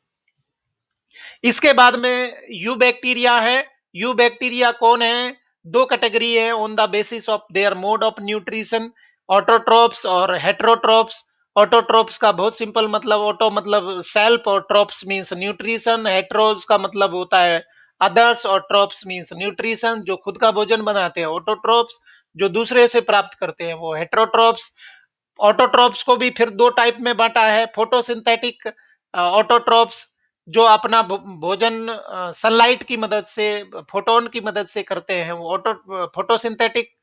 इसके बाद में यू बैक्टीरिया है। यू बैक्टीरिया कौन है, दो कैटेगरी है on the basis of there mode of nutrition, autotrophs और हेट्रोट्रोप्स। ऑटोट्रोप्स का बहुत सिंपल मतलब, ऑटो मतलब सेल्फ और ट्रोप्स मींस न्यूट्रिशन। हेट्रोज का मतलब होता है अदर्स और ट्रोप्स मींस न्यूट्रिशन, जो खुद का भोजन बनाते हैं ऑटोट्रोप्स, जो दूसरे से प्राप्त करते हैं वो हेट्रोट्रोप्स। ऑटोट्रोप्स को भी फिर दो टाइप में बांटा है, फोटोसिंथेटिक ऑटोट्रोप्स जो अपना भोजन सनलाइट की मदद से, फोटोन की मदद से करते हैं, वो फोटोसिंथेटिक,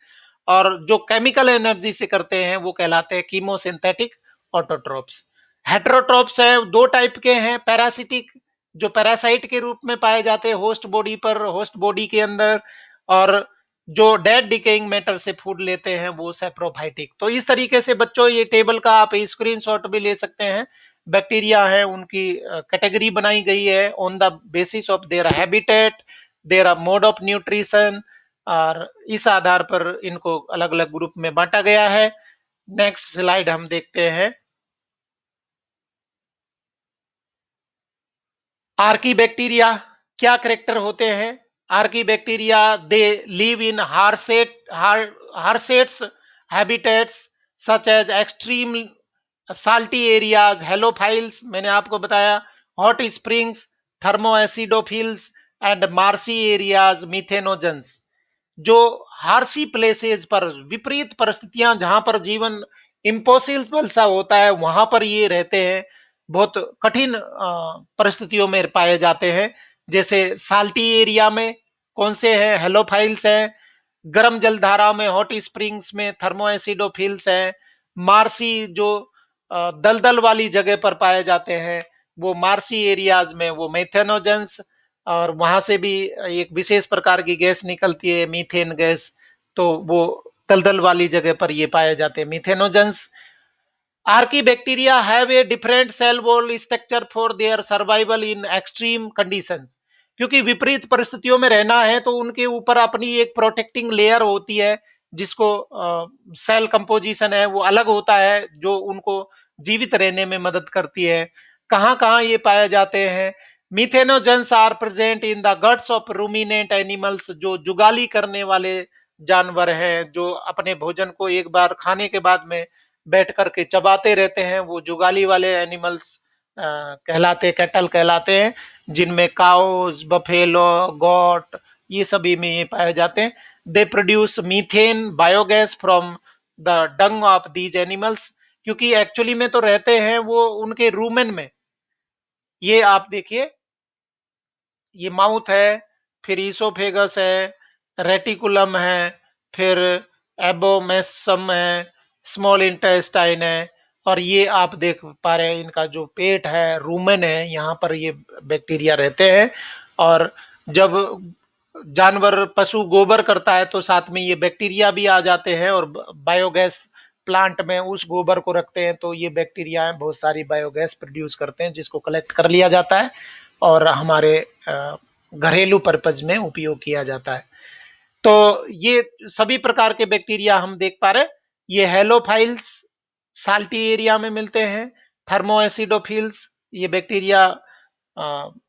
और जो केमिकल एनर्जी से करते हैं वो कहलाते हैं कीमोसिंथेटिक ऑटोट्रोप्स। हेटेरोट्रोप्स है, दो टाइप के हैं। पैरासिटिक, जो पैरासाइट के रूप में पाए जाते हैं होस्ट बॉडी पर, होस्ट बॉडी के अंदर, और जो डेड डिकेइंग मैटर से फूड लेते हैं वो सेप्रोफाइटिक। तो इस तरीके से बच्चों ये टेबल का आप स्क्रीनशॉट भी ले सकते हैं। बैक्टीरिया है उनकी कैटेगरी बनाई गई है on the basis of their habitat, their mode of nutrition, और इस आधार पर इनको अलग अलग ग्रुप में बांटा गया है। नेक्स्ट स्लाइड हम देखते हैं। आर्की बैक्टीरिया क्या करेक्टर होते हैं? Archaebacteria they live in harshest habitats such as extreme salty areas, halophiles मैंने आपको बताया, hot springs, thermoacidophiles and marshy areas, methanogens. जो हार्सी प्लेसेज पर, विपरीत परिस्थितियां जहां पर जीवन इम्पॉसिबल सा होता है, वहां पर ये रहते हैं। बहुत कठिन परिस्थितियों में पाए जाते हैं। जैसे साल्टी एरिया में कौन से हैं? हेलोफाइल्स हैं। गर्म जलधारा में, हॉट स्प्रिंग्स में थर्मोएसिडोफिल्स हैं। मार्सी, जो दलदल वाली जगह पर पाए जाते हैं, वो मार्सी एरियाज में वो मेथेनोजेंस, और वहां से भी एक विशेष प्रकार की गैस निकलती है, मीथेन गैस। तो वो दलदल वाली जगह पर ये पाए जाते हैं, methanogens. Archaebacteria have a different cell wall structure for their survival in extreme conditions। क्योंकि विपरीत परिस्थितियों में रहना है तो उनके ऊपर अपनी एक प्रोटेक्टिंग लेयर होती है, जिसको सेल कंपोजिशन है वो अलग होता है, जो उनको जीवित रहने में मदद करती है। कहाँ कहाँ ये पाए जाते हैं? Methanogens are present in the guts of ruminant animals. जो जुगाली करने वाले जानवर हैं, जो अपने भोजन को एक बार खाने के बाद में बैठ करके चबाते रहते हैं, वो जुगाली वाले एनिमल्स कहलाते, कैटल कहलाते हैं, जिनमें काउज, बफेलो, गॉट, ये सभी में ये पाए जाते हैं। They produce methane biogas from the Dang of these animals. क्योंकि एक्चुअली में तो रहते हैं वो उनके रूमेन में। ये आप देखिए, ये माउथ है, फिर ईसोफेगस है, रेटिकुलम है, फिर एबोमेसम है, स्मॉल इंटेस्टाइन है, और ये आप देख पा रहे हैं इनका जो पेट है, रूमेन है, यहाँ पर ये बैक्टीरिया रहते हैं। और जब जानवर, पशु गोबर करता है तो साथ में ये बैक्टीरिया भी आ जाते हैं, और बायोगैस प्लांट में उस गोबर को रखते हैं तो ये बैक्टीरिया बहुत सारी बायोगैस प्रोड्यूस करते हैं, जिसको कलेक्ट कर लिया जाता है और हमारे घरेलू पर्पज में उपयोग किया जाता है। तो ये सभी प्रकार के बैक्टीरिया हम देख पा रहे हैं। ये हेलोफाइल्स साल्टी एरिया में मिलते हैं। थर्मोएसिडोफिल्स, ये बैक्टीरिया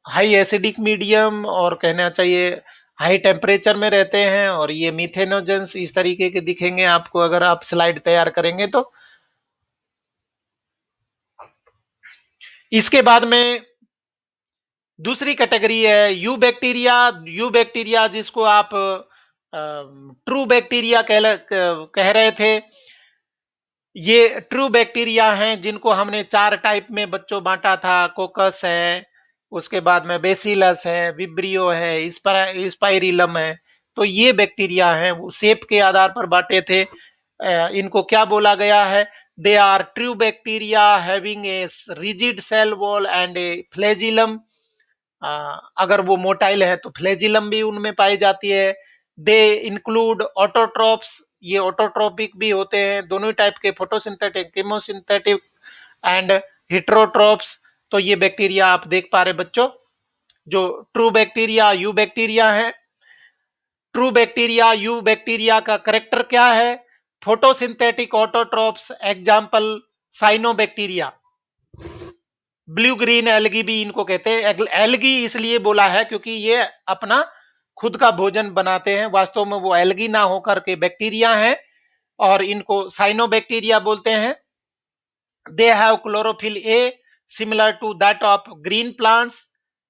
हाई एसिडिक मीडियम और कहना चाहिए हाई टेम्परेचर में रहते हैं। और ये मिथेनोजेंस इस तरीके के दिखेंगे आपको अगर आप स्लाइड तैयार करेंगे तो। इसके बाद में दूसरी कैटेगरी है यू बैक्टीरिया। यू बैक्टीरिया जिसको आप ट्रू बैक्टीरिया कह रहे थे, ये ट्रू बैक्टीरिया हैं, जिनको हमने 4 टाइप में बच्चों बांटा था। कोकस है, उसके बाद में बेसिलस है, विब्रियो है, स्पाइरिलम है। तो ये बैक्टीरिया हैं, वो शेप के आधार पर बांटे थे। इनको क्या बोला गया है? They are true bacteria having a rigid cell wall and a flagellum. अगर वो मोटाइल है तो फ्लैजिलम भी उनमें पाई जाती है। दे इंक्लूड ऑटोट्रोप्स, ये ऑटोट्रोपिक भी होते हैं, दोनों टाइप के, फोटोसिंथेटिक, कीमोसिंथेटिक एंड हिट्रोट्रोप्स। तो ये बैक्टीरिया आप देख पा रहे बच्चों, जो ट्रू बैक्टीरिया यू बैक्टीरिया है। ट्रू बैक्टीरिया यू बैक्टीरिया का करेक्टर क्या है? Photosynthetic autotrophs, example cyanobacteria. Blue green algae भी इनको कहते हैं। एल्गी इसलिए बोला है क्योंकि ये अपना खुद का भोजन बनाते हैं, वास्तव में वो एल्गी ना होकर के बैक्टीरिया हैं, और इनको साइनोबैक्टीरिया बोलते हैं। They have chlorophyll a similar to that of green plants.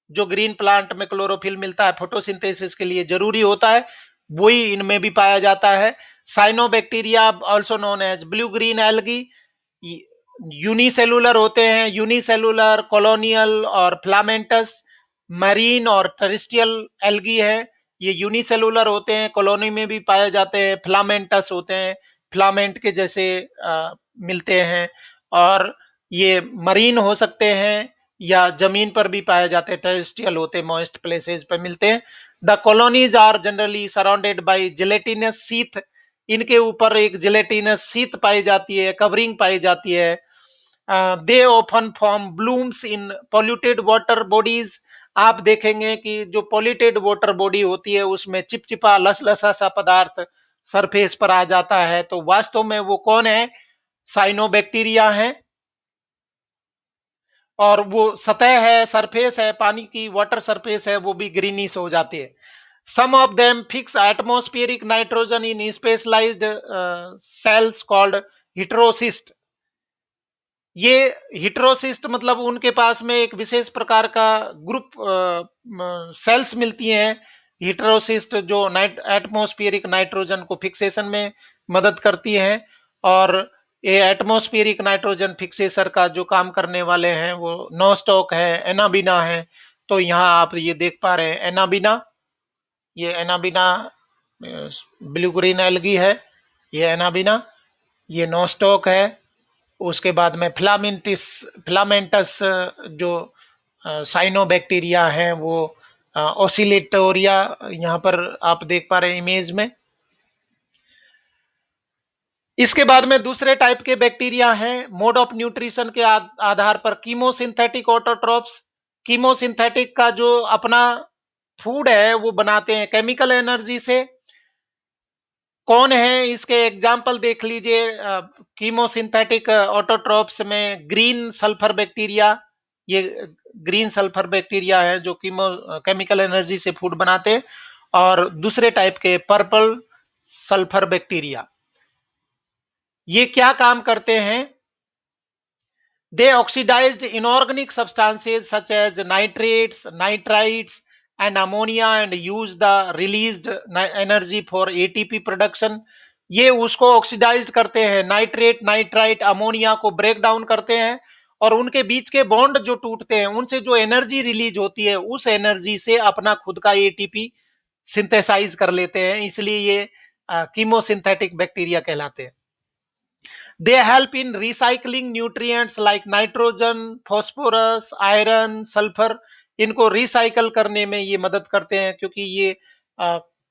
जो ग्रीन प्लांट में क्लोरोफिल मिलता है फोटोसिंथेसिस के लिए जरूरी होता है, वही इनमें भी पाया जाता है। Cyanobacteria also known as blue green algae, unicellular होते हैं, यूनिसेलुलर, कॉलोनियल और फिलामेंटस। मरीन और टेरेस्ट्रियल एल्गी है, ये यूनिसेलुलर होते हैं, कॉलोनी में भी पाए जाते हैं। फिलामेंटस होते हैं, फिलामेंट के जैसे मिलते हैं। और ये मरीन हो सकते हैं या जमीन पर भी पाए जाते हैं, टेरेस्ट्रियल होते हैं, मॉइस्ट प्लेसेस पर मिलते हैं। The colonies are generally surrounded by gelatinous sheath, इनके ऊपर एक जिलेटिनस सीथ पाई जाती है, कवरिंग पाई जाती है। They often form blooms in polluted water bodies. आप देखेंगे कि जो पॉल्यूटेड वाटर बॉडी होती है उसमें चिपचिपा लसलसा सा पदार्थ सरफेस पर आ जाता है, तो वास्तव में वो कौन है? साइनोबैक्टीरिया है। और वो सतह है, सरफेस है, पानी की वाटर सरफेस है, वो भी ग्रीनिश हो जाती है। Some of them fix atmospheric nitrogen in specialized cells called heterocyst. ये हिट्रोसिस्ट मतलब उनके पास में एक विशेष प्रकार का ग्रुप सेल्स मिलती हैं हिट्रोसिस्ट, जो एटमॉस्फेरिक नाइट्रोजन को फिक्सेशन में मदद करती हैं। और ये एटमॉस्फेरिक नाइट्रोजन फिक्सेशर का जो काम करने वाले हैं वो नोस्टॉक है, एनाबिना है। तो यहाँ आप ये देख पा रहे हैं एनाबिना, ये एनाबिना ब्लू ग्रीन एल्गी है, ये एनाबिना, ये नोस्टॉक है। उसके बाद में फिलामेंटस जो साइनोबैक्टीरिया है वो ओसिलेटोरिया, यहाँ पर आप देख पा रहे हैं इमेज में। इसके बाद में दूसरे टाइप के बैक्टीरिया हैं, मोड ऑफ न्यूट्रिशन के आधार पर कीमोसिंथेटिक ऑटोट्रोप्स। कीमोसिंथेटिक का जो अपना फूड है वो बनाते हैं केमिकल एनर्जी से। कौन है इसके एग्जाम्पल देख लीजिए। कीमोसिंथेटिक ऑटोट्रोप्स में ग्रीन सल्फर बैक्टीरिया, ये ग्रीन सल्फर बैक्टीरिया है जो केमिकल एनर्जी से फूड बनाते हैं। और दूसरे टाइप के पर्पल सल्फर बैक्टीरिया, ये क्या काम करते हैं? They oxidized inorganic substances such as nitrates, nitrites, and ammonia and use the released energy for ATP production. ये उसको ऑक्सीडाइज करते हैं, नाइट्रेट, नाइट्राइट, अमोनिया को ब्रेक डाउन करते हैं और उनके बीच के बॉन्ड जो टूटते हैं उनसे जो एनर्जी रिलीज होती है उस एनर्जी से अपना खुद का एटीपी सिंथेसाइज कर लेते हैं, इसलिए ये कीमोसिंथेटिक बैक्टीरिया कहलाते हैं। They help in recycling nutrients like nitrogen, phosphorus, iron, sulfur. इनको रिसाइकल करने में ये मदद करते हैं क्योंकि ये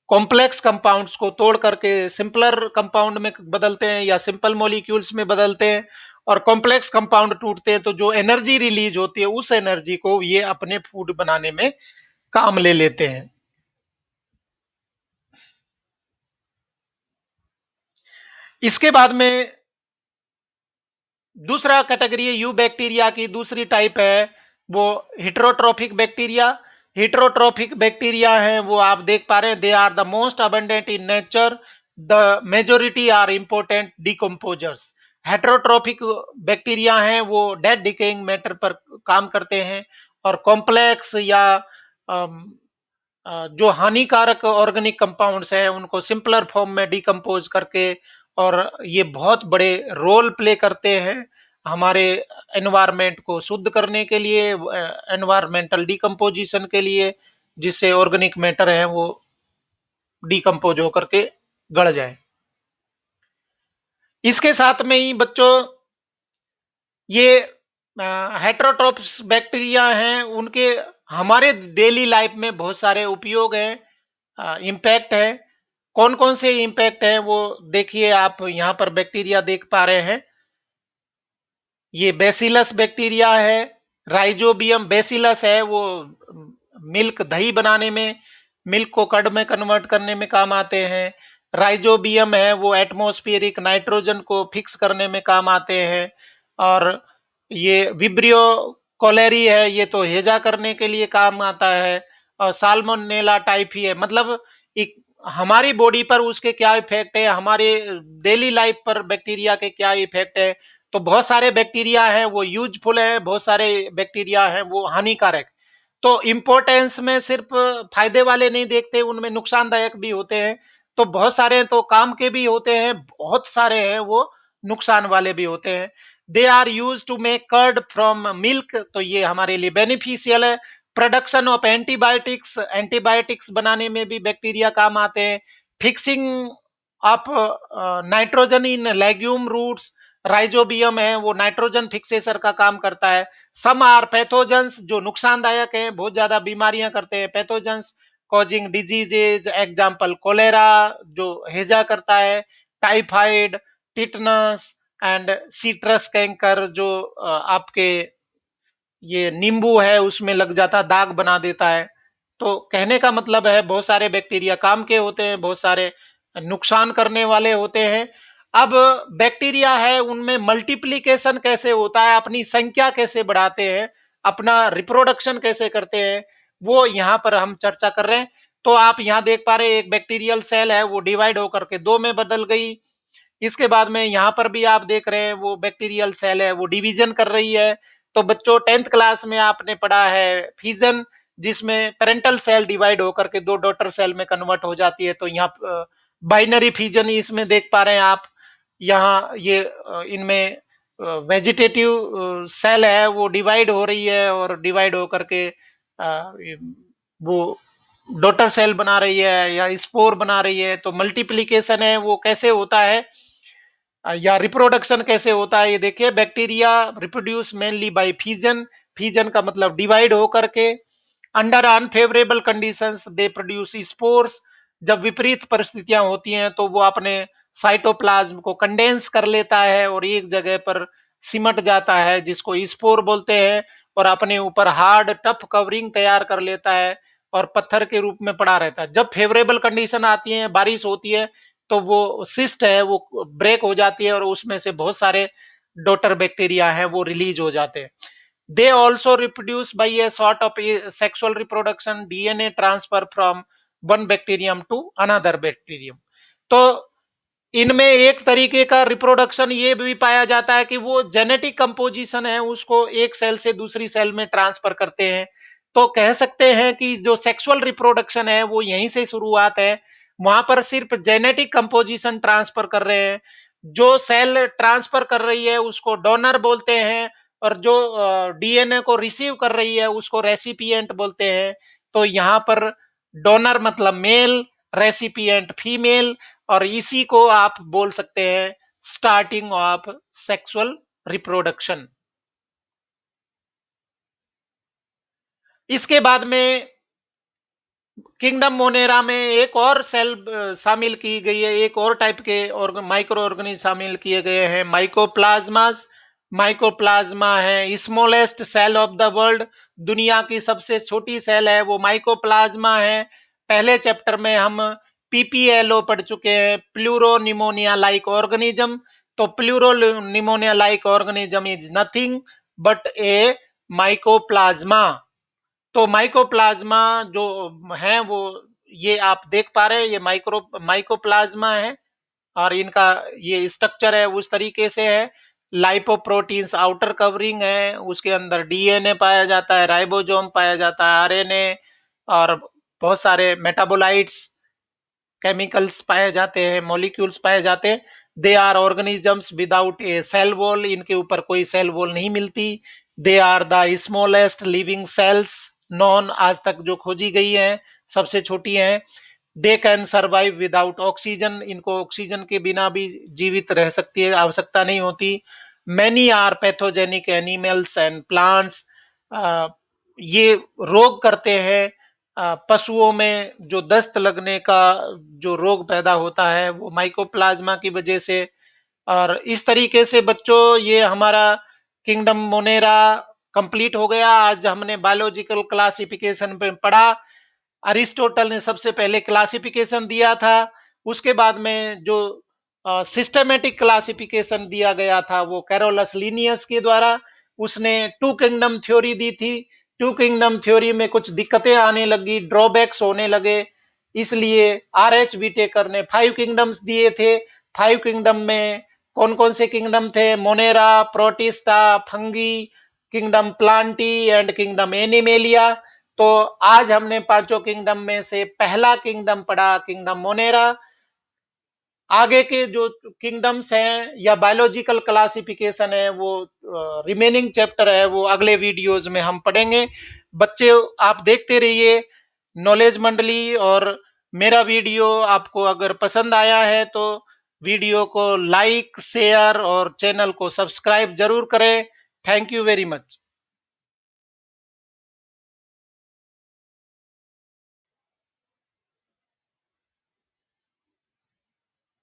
कॉम्प्लेक्स कंपाउंड्स को तोड़ करके सिंपलर कंपाउंड में बदलते हैं या सिंपल मॉलिक्यूल्स में बदलते हैं। और कॉम्प्लेक्स कंपाउंड टूटते हैं तो जो एनर्जी रिलीज होती है उस एनर्जी को ये अपने फूड बनाने में काम ले लेते हैं। इसके बाद में दूसरा कैटेगरी यू बैक्टीरिया की दूसरी टाइप है वो हिट्रोट्रोफिक बैक्टीरिया। हिट्रोट्रोफिक बैक्टीरिया है वो आप देख पा रहे हैं, they are the most abundant in nature, the majority are important decomposers. Heterotrophic bacteria हैं वो डेड डिकेइंग मैटर पर काम करते हैं और कॉम्प्लेक्स या जो हानिकारक ऑर्गेनिक कंपाउंड्स हैं उनको सिंपलर फॉर्म में डिकम्पोज करके, और ये बहुत बड़े रोल प्ले करते हैं हमारे एनवायरनमेंट को शुद्ध करने के लिए, एनवायरमेंटल डिकम्पोजिशन के लिए, जिससे ऑर्गेनिक मैटर है वो डिकम्पोज होकर के गड़ जाए। इसके साथ में ही बच्चों ये हेट्रोट्रोप्स बैक्टीरिया हैं, उनके हमारे डेली लाइफ में बहुत सारे उपयोग हैं, इम्पैक्ट है। कौन कौन से इम्पैक्ट हैं वो देखिए, आप यहाँ पर बैक्टीरिया देख पा रहे हैं। ये बेसिलस बैक्टीरिया है, राइजोबियम बेसिलस है, वो मिल्क दही बनाने में, मिल्क को कर्ड में कन्वर्ट करने में काम आते हैं। राइजोबियम है वो एटमॉस्फेरिक नाइट्रोजन को फिक्स करने में काम आते हैं। और ये विब्रियो कोलेरी है, ये तो हेजा करने के लिए काम आता है। और साल्मोनेला टाइफी है, मतलब एक हमारी बॉडी पर उसके क्या इफेक्ट है, हमारे डेली लाइफ पर बैक्टीरिया के क्या इफेक्ट है। तो बहुत सारे बैक्टीरिया हैं वो यूजफुल हैं, बहुत सारे बैक्टीरिया हैं वो हानिकारक। तो इंपॉर्टेंस में सिर्फ फायदे वाले नहीं देखते, उनमें नुकसानदायक भी होते हैं। तो बहुत सारे तो काम के भी होते हैं, बहुत सारे हैं वो नुकसान वाले भी होते हैं। They are use to make curd from milk, तो ये हमारे लिए बेनिफिशियल है। प्रोडक्शन ऑफ एंटीबायोटिक्स, एंटीबायोटिक्स बनाने में भी बैक्टीरिया काम आते हैं। Fixing of nitrogen in legume roots, Rhizobium है वो नाइट्रोजन फिक्सेसर का काम करता है। सम आर पैथोजेंस, जो नुकसानदायक है, बहुत ज्यादा बीमारियां करते हैं, pathogens causing diseases, example cholera जो हैजा करता है, typhoid, tetanus and citrus canker जो आपके ये नींबू है उसमें लग जाता, दाग बना देता है। तो कहने का मतलब है बहुत सारे बैक्टीरिया काम के होते हैं, बहुत सारे नुकसान करने वाले होते हैं। अब बैक्टीरिया है उनमें मल्टीप्लिकेशन कैसे होता है, अपनी संख्या कैसे बढ़ाते हैं, अपना रिप्रोडक्शन कैसे करते हैं, वो यहाँ पर हम चर्चा कर रहे हैं। तो आप यहाँ देख पा रहे हैं एक बैक्टीरियल सेल है वो डिवाइड होकर के दो में बदल गई। इसके बाद में यहाँ पर भी आप देख रहे हैं वो बैक्टीरियल सेल है वो डिवीजन कर रही है। तो बच्चों 10th क्लास में आपने पढ़ा है फिजन, जिसमें पेरेंटल सेल डिवाइड होकर के दो डॉटर सेल में कन्वर्ट हो जाती है। तो यहाँ बाइनरी फिजन इसमें देख पा रहे हैं आप। यहाँ ये इनमें वेजिटेटिव सेल है वो डिवाइड हो रही है और डिवाइड होकर के वो डॉटर सेल बना रही है या स्पोर बना रही है। तो मल्टीप्लीकेशन है वो कैसे होता है या रिप्रोडक्शन कैसे होता है, ये देखिए bacteria reproduce mainly by fission. Fission का मतलब डिवाइड होकर के। Under unfavourable conditions they produce spores, जब विपरीत परिस्थितियां होती हैं तो वो अपने साइटोप्लाज्म को कंडेंस कर लेता है और एक जगह पर सिमट जाता है जिसको स्पोर बोलते हैं, और अपने ऊपर हार्ड टफ कवरिंग तैयार कर लेता है और पत्थर के रूप में पड़ा रहता है। जब फेवरेबल कंडीशन आती है, बारिश होती है, तो वो सिस्ट है वो ब्रेक हो जाती है और उसमें से बहुत सारे डॉटर बैक्टीरिया हैं वो रिलीज हो जाते हैं। They also reproduce by a sort of sexual reproduction, DNA transfer from one bacterium to another bacterium. तो इनमें एक तरीके का रिप्रोडक्शन ये भी पाया जाता है कि वो जेनेटिक कंपोजिशन है उसको एक सेल से दूसरी सेल में ट्रांसफर करते हैं। तो कह सकते हैं कि जो सेक्सुअल रिप्रोडक्शन है वो यहीं से शुरुआत है, वहां पर सिर्फ जेनेटिक कंपोजिशन ट्रांसफर कर रहे हैं। जो सेल ट्रांसफर कर रही है उसको डोनर बोलते हैं, और जो डीएनए को रिसीव कर रही है उसको रेसिपिएंट बोलते हैं। तो यहाँ पर डोनर मतलब मेल, रेसिपिएंट फीमेल, और इसी को आप बोल सकते हैं स्टार्टिंग ऑफ सेक्सुअल रिप्रोडक्शन। इसके बाद में किंगडम मोनेरा में एक और सेल शामिल की गई है, एक और टाइप के और माइक्रो ऑर्गेनिज्म शामिल किए गए हैं, माइकोप्लाज्मास। माइकोप्लाज्मा है smallest cell of the world, दुनिया की सबसे छोटी सेल है वो माइकोप्लाज्मा है। पहले चैप्टर में हम पीपीएलओ पढ़ चुके हैं, प्लूरो निमोनिया लाइक ऑर्गेनिज्म। तो pleuro pneumonia like organism is nothing but A mycoplasma. तो माइकोप्लाज्मा जो है वो ये आप देख पा रहे हैं ये माइकोप्लाज्मा है, और इनका ये स्ट्रक्चर है उस तरीके से है। लाइपोप्रोटीन्स आउटर कवरिंग है, उसके अंदर डीएनए पाया जाता है, राइबोसोम पाया जाता है, आरएनए, और बहुत सारे मेटाबोलाइट्स केमिकल्स पाए जाते हैं, मॉलिक्यूल्स पाए जाते हैं। They are organisms without a cell wall, इनके ऊपर कोई सेल वॉल नहीं मिलती। They are the smallest living cells known, आज तक जो खोजी गई है सबसे छोटी है। They can survive without oxygen, इनको ऑक्सीजन के बिना भी जीवित रह सकती है, आवश्यकता नहीं होती। Many are pathogenic animals and plants, ये रोग करते हैं। पशुओं में जो दस्त लगने का जो रोग पैदा होता है वो माइकोप्लाज्मा की वजह से। और इस तरीके से बच्चों ये हमारा किंगडम मोनेरा कंप्लीट हो गया। आज हमने बायोलॉजिकल क्लासिफिकेशन पे पढ़ा। अरिस्टोटल ने सबसे पहले क्लासिफिकेशन दिया था, उसके बाद में जो सिस्टमेटिक क्लासिफिकेशन दिया गया था वो कैरोलस लीनियस के द्वारा, उसने टू किंगडम थ्योरी दी थी। टू किंगडम थ्योरी में कुछ दिक्कतें आने लगी, ड्रॉबैक्स होने लगे, इसलिए आर एच विटेकर ने 5 किंगडम्स दिए थे। 5 किंगडम में कौन कौन से किंगडम थे? Monera, protista, fungi, kingdom Plantae and kingdom animalia. तो आज हमने पांचों किंगडम में से पहला किंगडम पढ़ा, किंगडम मोनेरा। आगे के जो किंगडम्स हैं या बायोलॉजिकल क्लासिफिकेशन है, वो रिमेनिंग चैप्टर है, वो अगले वीडियोस में हम पढ़ेंगे। बच्चे, आप देखते रहिए नॉलेज मंडली। और मेरा वीडियो आपको अगर पसंद आया है तो वीडियो को लाइक, शेयर और चैनल को सब्सक्राइब जरूर करें। Thank you very much.